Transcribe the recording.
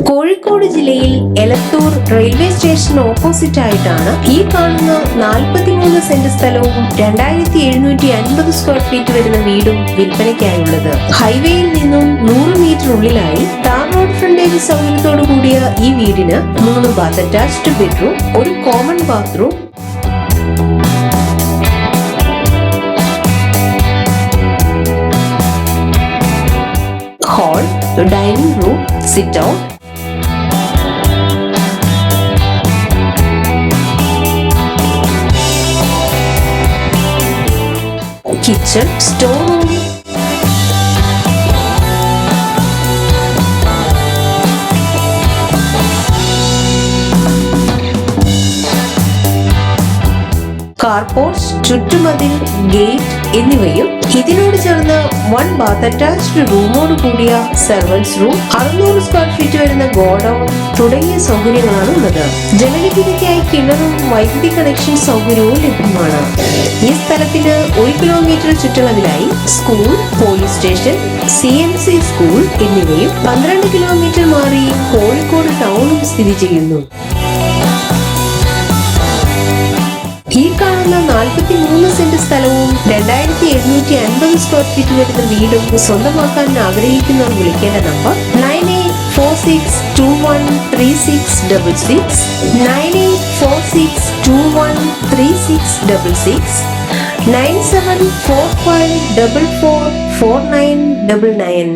കോഴിക്കോട് ജില്ലയിൽ എലത്തൂർ റെയിൽവേ സ്റ്റേഷന് ഓപ്പോസിറ്റ് ആയിട്ടാണ് ഈ കാണുന്ന 43 സെന്റ് സ്ഥലവും 2750 സ്ക്വയർ ഫീറ്റ് വരുന്ന വീടും വിൽപ്പനയ്ക്കായുള്ളത്. ഹൈവേയിൽ നിന്നും 100 മീറ്റർ ഉള്ളിലായി ടാർ റോഡ് ഫ്രണ്ടേജ് സൗകര്യത്തോടു കൂടിയ ഈ വീടിന് 3 ബാത്ത് അറ്റാച്ച്ഡ് ബെഡ്റൂം, ഒരു common bathroom, hall, dining room, sit out, kitchen, store room, car porch, ചുറ്റുമതിൽ, ഗേറ്റ് എന്നിവയും ഇതിനോട് ചേർന്ന് 1 ബാത്ത് അറ്റാച്ച്ഡ് റൂമോട് കൂടിയ സെർവൻസ് റൂം, 600 സ്ക്വയർ ഫീറ്റ് വരുന്ന ഗോഡൌൺ തുടങ്ങിയ സൗകര്യങ്ങളാണ് ഉള്ളത്. ജലലഭ്യതയ്ക്കായി കിണറും വൈദ്യുതി കണക്ഷൻ സൗകര്യവും ലഭ്യമാണ്. ഈ സ്ഥലത്തിന് 1 കിലോമീറ്റർ ചുറ്റളവിലായി school, police station, CMC school എന്നിവയും 12 കിലോമീറ്റർ മാറി കോഴിക്കോട് ടൗണും സ്ഥിതി ചെയ്യുന്നു. ഈ കാണുന്ന 43 സെന്റ് സ്ഥലവും 2750 സ്ക്വയർ ഫീറ്റ് വരുന്ന വീടും സ്വന്തമാക്കാൻ ആഗ്രഹിക്കുന്നവർ വിളിക്കേണ്ട നമ്പർ 9846213666, 9846213666, 9745444999.